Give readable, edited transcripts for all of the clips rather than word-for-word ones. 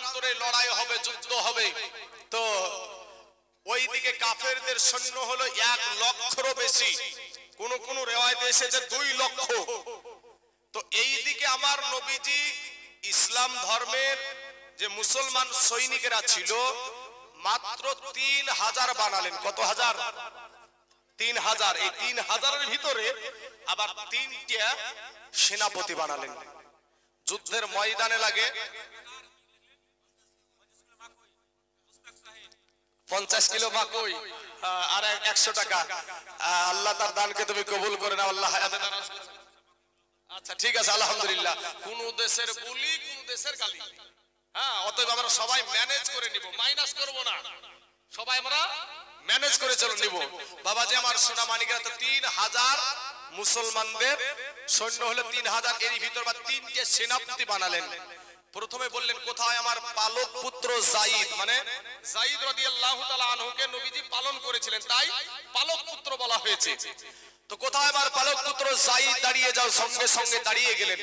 প্রান্তরে লড়াই হবে, যুদ্ধ হবে। তো ওইদিকে কাফেরদের সৈন্য হলো 1 লক্ষেরও বেশি, কোন কোন রিওয়ায়েতে এসেছে 2 লক্ষ। তো এইদিকে আমার নবীজি ইসলাম ধর্মের যে মুসলমান সৈনিকেরা ছিল মাত্র 3000 বানালেন। কত হাজার? 3000। এই 3000-এর ভিতরে আবার 3টা সেনাপতি বানালেন। যুদ্ধের ময়দানে লাগে 50 কিলো মাকই আর 100 টাকা। আল্লাহ তার দানকে তুমি কবুল করে নাও, আল্লাহ হায়াতে দারাজ করুন। আচ্ছা ঠিক আছে, আলহামদুলিল্লাহ। কোন দেশের বলি, কোন দেশের গালি। হ্যাঁ, অতএব আমরা সবাই ম্যানেজ করে নিব, মাইনাস করব না, সবাই আমরা ম্যানেজ করে চলে নিব। বাবাজি আমার সোনা মানিকেরা, তো 3000 মুসলমানদের সৈন্য হলো 3000। এর ভিতর বা 3টে সেনাপতি বানালেন। প্রথমে বললেন কোথায় আমার পালক পুত্র যায়েদ, মানে যায়েদ রাদিয়াল্লাহু তাআলা আনহুকে নবীজি পালন করেছিলেন, তাই পালক পুত্র বলা হয়েছে। তো কোথায় আমার পালক পুত্র যায়েদ, দাঁড়িয়ে যাও। সঙ্গে সঙ্গে দাঁড়িয়ে গেলেন।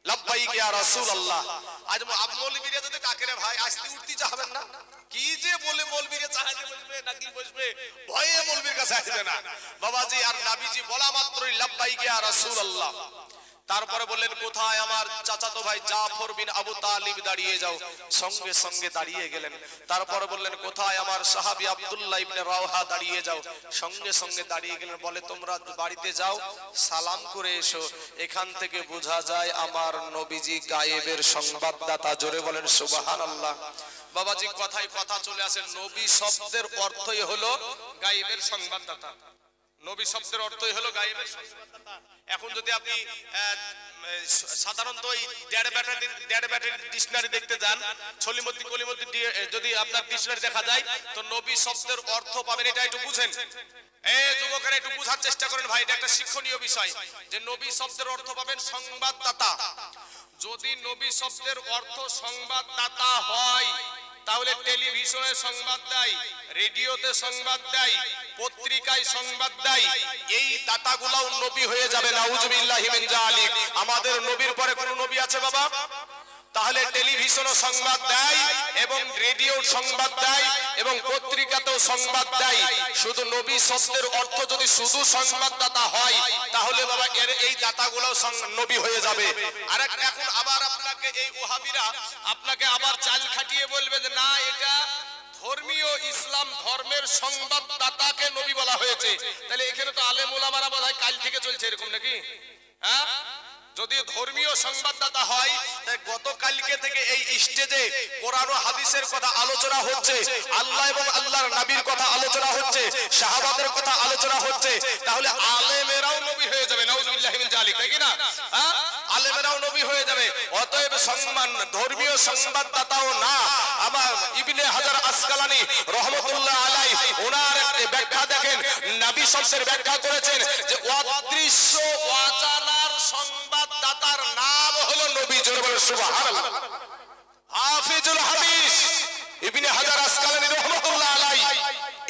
লাব্বাইক ইয়া রাসূলুল্লাহ। আজ মৌলবীরা যদি কাকেরে ভাই আসতে উঠতে চাবেন না, কি যে বলে মৌলবীরা চাহাতে বসবে নাকি বসবে, ভয়ে মৌলবীর কাছে আসবে না বাবাজি। আর নবীজি বলা মাত্রই লাব্বাইক ইয়া রাসূলুল্লাহ। তারপরে বললেন কোথায় আমার চাচাতো ভাই জাফর বিন আবু তালিব, দাঁড়িয়ে যাও। সঙ্গে সঙ্গে দাঁড়িয়ে গেলেন। তারপরে বললেন কোথায় আমার সাহাবী আব্দুল্লাহ ইবনে রাওহা, দাঁড়িয়ে যাও। সঙ্গে সঙ্গে দাঁড়িয়ে গেলেন। বলে তোমরা বাড়িতে যাও, সালাম করে এসো। এখান থেকে বোঝা যায় আমার নবীজি গায়েবের সংবাদদাতা। জোরে বলেন সুবহানাল্লাহ। বাবাজি কথায় কথা চলে আসে, নবী শব্দের অর্থই হলো গায়েবের সংবাদদাতা। নবী শব্দের অর্থই হলো গায়েবের সংবাদদাতা। এখন যদি আপনি সাধারণত এই দেড় ব্যাটারি ডিকশনারি দেখতে যান, ছলিমদ্দি কলিমদ্দি যদি আপনার ডিকশনারি দেখা যায়, তো নবী শব্দের অর্থ পাবেন। এটা একটু বুঝেন, এই যুবকেরা একটু বুঝার চেষ্টা করেন ভাই, এটা একটা শিক্ষণীয় বিষয় যে নবী শব্দের অর্থ পাবেন সংবাদদাতা। যদি নবী শব্দের অর্থ সংবাদদাতা হয়, তাহলে টেলিভিশনে সংবাদ দেয়, রেডিওতে সংবাদ দেয়, পত্রিকায় সংবাদ দেয়, এই দাতাগুলাও নবী হয়ে যাবে। নাউজুবিল্লাহি মিন যালিক। আমাদের নবীর পরে কোন নবী আছে বাবা? তাহলে টেলিভিশনও সংবাদ দেয় এবং রেডিও সংবাদ দেয় এবং পত্রিকাতেও সংবাদ দেয়। শুধু নবী শব্দের অর্থ যদি শুধু সংবাদদাতা হয়, তাহলে বাবা এর এই দাতাগুলোও নবী হয়ে যাবে। আর এখন আবার আপনাকে এই ওহাবিরা আপনাকে আবার চাল খাটিয়ে বলবে যে না, এটা ধর্মীয় ইসলাম ধর্মের সংবাদদাতাকে নবী বলা হয়েছে। তাহলে এখানে তো আলেম ওলামারা বোধহয় কাল থেকে চলছে এরকম নাকি? হ্যাঁ, যদি ধর্মীয় সংবাদদাতা হয়, তাই গতকালকে থেকে এই স্টেজে কোরআন ও হাদিসের কথা আলোচনা হচ্ছে, আল্লাহ এবং আল্লাহর নবীর কথা আলোচনা হচ্ছে, সাহাবাদের কথা আলোচনা হচ্ছে। তাহলে আলেমেরাও নবী হয়ে যাবে। নাউজুবিল্লাহি মিন যালিক, তাই কি না? হ্যাঁ, আলেমেরাও নবী হয়ে যাবে। অতএব ধর্মীয় সংবাদদাতাও না। আমার ইবনে হাজার আসকালানি রহমাতুল্লাহ আলাইহি ওনার ব্যাখ্যা দেখেন, নবী শব্দের ব্যাখ্যা করেছেন যে অদৃশ্য অজানার সংবাদদাতার নাম হলো নবী। জোরে বলে সুবহানাল্লাহ। হাফিজুল হাদিস ইবনে হাজার আসকালানি রহমাতুল্লাহ আলাইহি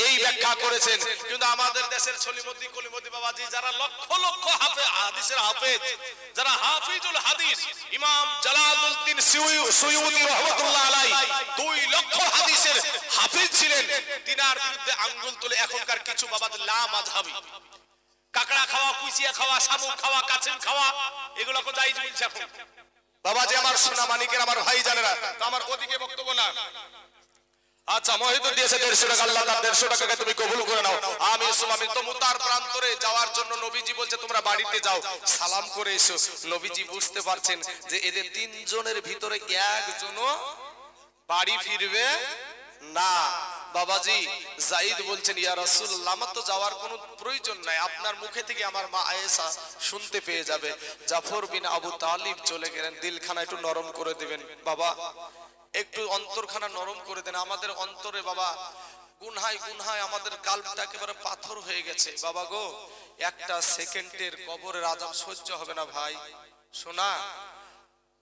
এই ব্যাখ্যা করেছেন। কিন্তু আমাদের দেশের ছলিমদ্দি কলিমদ্দি বাবাজি যারা লক্ষ লক্ষ হাদিসের হাফেজ, যারা হাফিজুল হাদিস, ইমাম জালালউদ্দিন সুয়ুতি রহমাতুল্লাহ আলাইহি 2 লক্ষ হাদিসের হাফেজ ছিলেন, তিনার বিরুদ্ধে আঙ্গুল তুলে এখনকার কিছু বাবাজি লা মাযহাবী কাকড়া খাওয়া, কুচিয়া খাওয়া, শামুক খাওয়া, কাছিম খাওয়া, এগুলো কো জায়েজ বলছে এখন। বাবাজি আমার সোনা মানিকের, আমার ভাই জানেরা, তো আমার ওদিকে বক্তব্য না। আচ্ছা, মহিদুর দিয়েছে 150 টাকা, আল্লাহ তার 150 টাকাকে তুমি কবুল করে নাও। আমি সুমামি তো মুতার প্রান্তরে যাওয়ার জন্য নবীজি বলছে তোমরা বাড়িতে যাও, সালাম করে এসো। নবীজি বুঝতে পারছেন যে এদের 3 জনের ভিতরে একজনও বাড়ি ফিরবে না। বাবাজি যায়েদ বলছেন ইয়া রাসূলুল্লাহ, আমার তো যাওয়ার কোনো প্রয়োজন নাই, আপনার মুখে থেকে আমার মা আয়েশা শুনতে পেয়ে যাবে। জাফর বিন আবু তালিব চলে গেলেন। দিলখানা একটু নরম করে দিবেন বাবা, একটু অন্তরখানা নরম করে দেন। আমাদের অন্তরে বাবা গুনহায় গুনহায় আমাদের কালবটা একেবারে পাথর হয়ে গেছে বাবা গো। একটা সেকেন্ডের কবরের আযাব সহ্য হবে না ভাই। শোনা,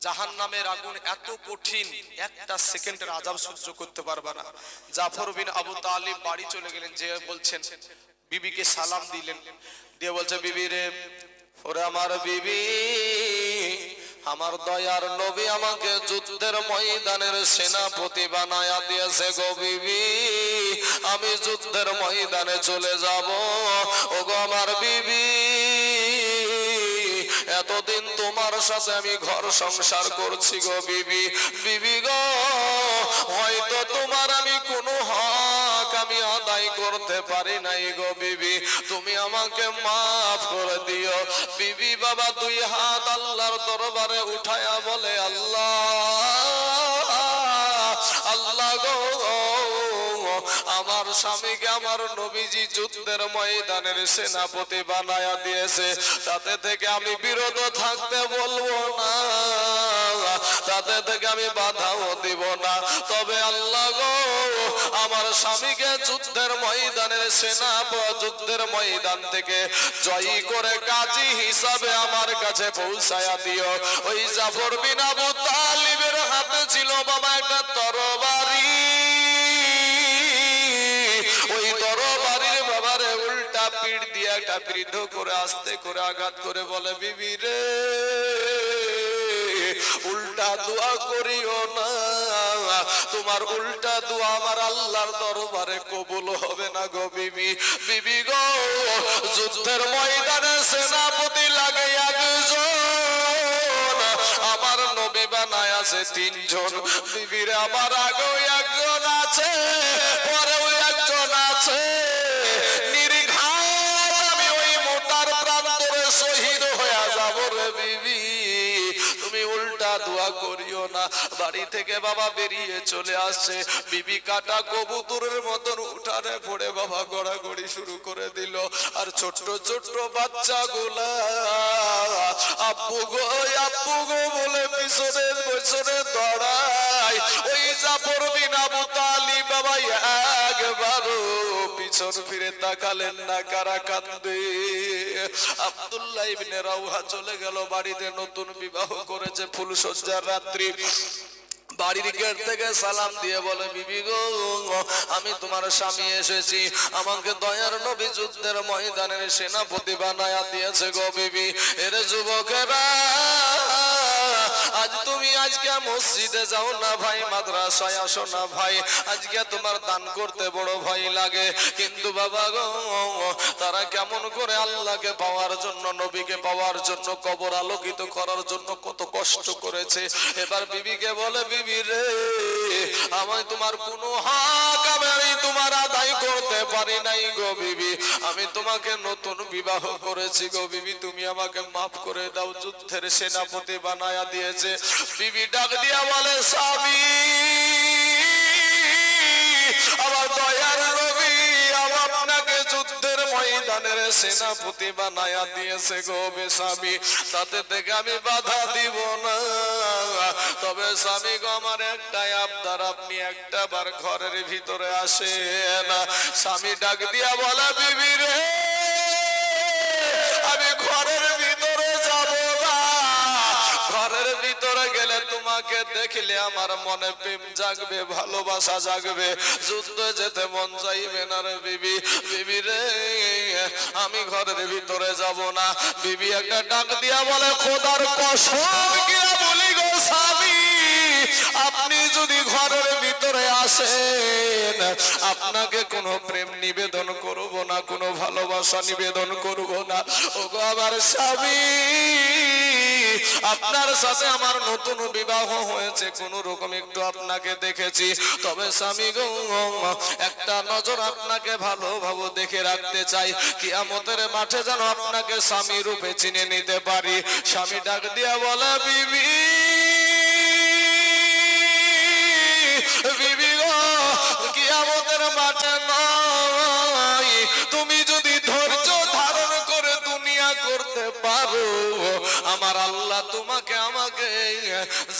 জাহান্নামের আগুন এত কঠিন, একটা সেকেন্ডের আযাব সহ্য করতে পারবে না। জাফর বিন আবু তালিব বাড়ি চলে গেলেন, যে বলছেন বিবিকে সালাম দিলেন, দিয়ে বলছে বিবি রে, ওরে আমার বিবি, আমার দয়ার নবী আমাকে যুদ্ধের ময়দানের সেনাপতি বানায়া দিয়েছে গো বিবি, আমি যুদ্ধের ময়দানে চলে যাব। ওগো আমার বিবি, এতদিন তোমার সাথে আমি ঘর সংসার করছি গো বিবি, বিবি গো, হয়তো তোমার আমি কোনো হক আমি আদায় করতে পারি নাই গো বিবি, তুমি আমাকে মাফ করে দিও। বিবি বাবা দুই হাত আল্লাহর দরবারে উঠায়া বলে, আল্লাহ আল্লাহ গো, আমার স্বামীকে আমার নবীজি যুদ্ধের ময়দানের সেনাপতি বানায়া দিয়েছে, তাতে থেকে আমি বিরত থাকতে বলবো না, তাতে থেকে আমি বাধাও দিব না। তবে আল্লাহ গো, আমার স্বামীকে যুদ্ধের ময়দানের যুদ্ধের ময়দান থেকে জয়ী করে কাজী হিসাবে আমার কাছে পৌঁছায়া দিও। ওই জাফর বিন আবু তালিবের হাতে ছিল বাবা একটা তরবারি, ওই তরবারির বাবারে উল্টা পিঠ দিয়ে একটা বৃদ্ধ করে আস্তে করে আঘাত করে বলে, বিবি রে উল্টা দোয়া করিও না, তোমার উল্টা দোয়া আমার আল্লাহর দরবারে কবুল হবে না গো বিবি। বিবি গো, যুদ্ধের ময়দানে সেনাপতি লাগে একজন, আমার নবী বানায় আছে তিনজন। বিবির আমার আগেও একজন আছে, পরেও একজন আছে, নির্ঘাত আমি ওই মোটার প্রান্তরে শহীদ হয়ে যাব রে বিবি, তুমি উল্টা দোয়া করিও না। বাড়ি থেকে বাবা বেরিয়ে চলে আসছে, বিবি কাটা কবুতরের মতন উঠানে পড়ে বাবা গড়াগড়ি শুরু করে দিল। আর ছোট্ট ছোট্ট বাচ্চাগুলা আব্বু গো আব্বু গো বলে পিছনে পিছনে দৌড়ায়। ওই জাফর বিন আবু তালিব বাবা একবারও পিছন ফিরে তাকালেন না, কারা কান্দে? আব্দুল্লাহ ইবনে রাওহা চলে গেল বাড়িতে, নতুন বিবাহ করেছে, ফুলসজ্জার রাত্রি। বাড়ির গেট থেকে সালাম দিয়ে বলে, বিবি গো, আমি তোমার স্বামী এসেছি, আমাকে দয়ার নবী যুদ্ধের ময়দানের সেনাপতি বানায়া দিয়েছে গো বিবি। এর যুবকেরা, আজ তুমি আজকে মসজিদে যাও না ভাই, মাদ্রাসায় আসো না ভাই, আজকে তোমার দান করতে বড় ভয় লাগে, কিন্তু বাবা গো, তারা কেমন করে আল্লাহকে পাওয়ার জন্য, নবীকে পাওয়ার জন্য, কবর আলোকিত করার জন্য কত কষ্ট করেছে। এবার বিবিকে বলে, বিবি রে, আমি তোমার কোনো হক আমি তোমার আদায় করতে পারি নাই গো বিবি, আমি তোমাকে নতুন বিবাহ করেছি গো বিবি, তুমি আমাকে মাফ করে দাও। যুদ্ধের সেনাপতি বানায়া দিয়েছে। বিবি ডাক দিয়া বলে, স্বামী আমার দয়ার নবী আপনাকে যুদ্ধের ময়দানের সেনাপতি বানায়া দিয়েছে গো স্বামী, তাতে থেকে আমি বাধা দিব না। তবে স্বামী গো, আমার একটাই আবদার, আপনি একটা বার ঘরের ভিতরে আসেন। স্বামী ডাক দিয়া বলা, বিবি রে, আমি ঘরের ভিতরে যাব না, ঘরের ভিতরে গেলে তোমাকে দেখলে আমার মনে প্রেম জাগবে, ভালোবাসা জাগবে, যুদ্ধে যেতে মন চাইবে না রে বিবি। বিবি রে, আমি ঘরের ভিতরে যাব না। বিবি একটা ডাক দিয়া বলে, খোদার কসম দিয়া বলি গো স্বামী, আপনি যদি ঘরের ভিতরে আসেন, আপনাকে কোনো প্রেম নিবেদন করব না, কোনো ভালোবাসা নিবেদন করব না। ওগো আমার স্বামী, আপনার সাথে আমার নতুন বিবাহ হয়েছে, কোন রকম একটু আপনাকে দেখেছি, তবে স্বামী গো, একটা নজর আপনাকে ভালোভাবে দেখে রাখতে চাই, কিয়ামতের মাঠে যেন আপনাকে স্বামী রূপে চিনে নিতে পারি। স্বামী ডাক দিয়া বলে, বিবি বিবি গো, কিয়ামতের মাঠে নয়, তুমি যদি ধৈর্য ধারণ করে দুনিয়া করতে পারো, আমার আল্লাহ তোমাকে আমাকে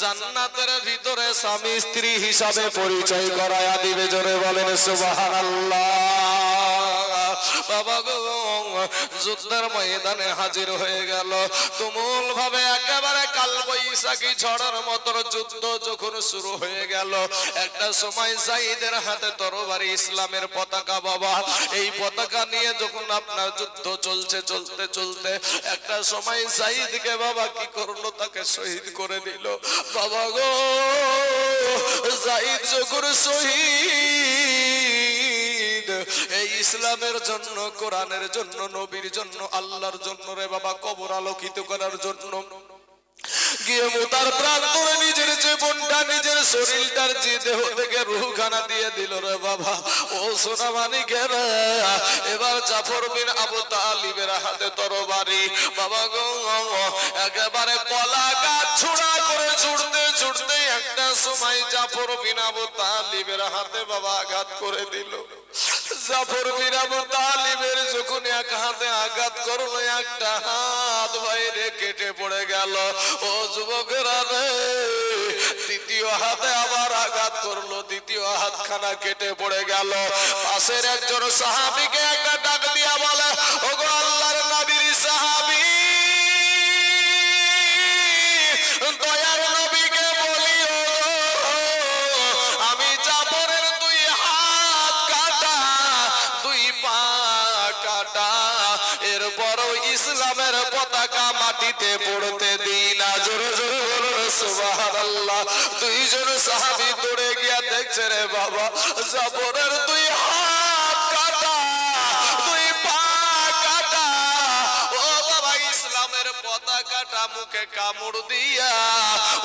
জান্নাতের ভিতরে স্বামী স্ত্রী হিসাবে পরিচয় করায়া দিবে। জোরে বলেন সুবহানাল্লাহ। বাবা গো, যুদ্ধের ময়দানে হাজির হয়ে গেল, তুমুল ভাবে একেবারে কালবৈশাখী বৈশাখী ঝড়ের মতন যুদ্ধ যখন শুরু হয়ে গেল, একটা সময় সাইদের হাতে তরবারি, ইসলামের পতাকা বাবা, এই পতাকা নিয়ে যখন আপনার যুদ্ধ চলছে, চলতে চলতে একটা সময় সাইদকে বাবা কি করলো, তাকে শহীদ করে দিল। বাবা গো, সাইদ যখন শহীদ, এই ইসলামের জন্য, কোরআনের জন্য, নবীর জন্য, আল্লাহর জন্য রে বাবা, কবর আলোকিত করার জন্য গিয়ে মোতার প্রান্তরে নিজের জীবনটা, নিজের শরীরটার যে দেহ থেকে রুহখানা দিয়ে দিল রে বাবা। ও সোনা মানিকের, এবার জাফর বিন আবু তালিবের হাতে তরবারি বাবা গো, একেবারে কলা গাছ ছুড়া করে ছুটতে ছুটতে একটা সময় জাফর বিন আবু তালিবের হাতে বাবা আঘাত করে দিল। জাফর বিন আবু তালিবের যখন এক হাতে আঘাত করলো, একটা হাত বাইরে কেটে পড়ে গেল। ও যুবকেরা রে, দ্বিতীয় হাতে আবার আঘাত করলো, দ্বিতীয় হাতখানা কেটে পড়ে গেল। পাশের একজন সাহাবীকে একটা ডাক দিয়া বলে, ওগো আল্লাহর নবীর সাহাবী, দয়ার নবীকে বলিও আমি জাফরের দুই হাত কাটা, দুই পা কাটা, এরপরও ইসলামের পতাকা মাটিতে পড়তে দিই না। জোরে জোরে বলুন সুবহানাল্লাহ। দুইজন সাহাবী দৌড়ে গিয়া দেখছে রে বাবা, জাফরের দুই হাত কাটা, দুই পা কাটা। ও বাবা, ইসলামের পতাকাটা মুখে কামড় দিয়া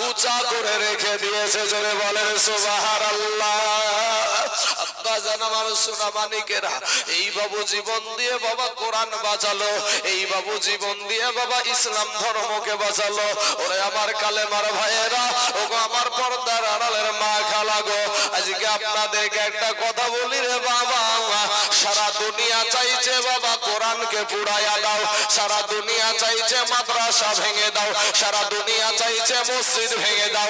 উঁচা করে রেখে দিয়েছে। জোরে বলেন সুবহানাল্লাহ। আব্বা জান আমার সোনা মানিকেরা, এই বাবু জীবন দিয়ে বাবা কোরআন বাঁচালো, এই বাবু জীবন দিয়ে বাবা ইসলাম ধর্মকে বাঁচালো। ওরে আমার কালেমার ভাইয়েরা, ওগো আমার পর্দার আড়ালের মা খালা গো, আজকে আপনাদেরকে একটা কথা বলি রে বাবা, সারা দুনিয়া চাইছে বাবা কোরআনকে পুড়াইয়া দাও, সারা দুনিয়া চাইছে মাদ্রাসা ভেঙে দাও, সারা দুনিয়া চাইছে মসজিদ ভেঙে দাও।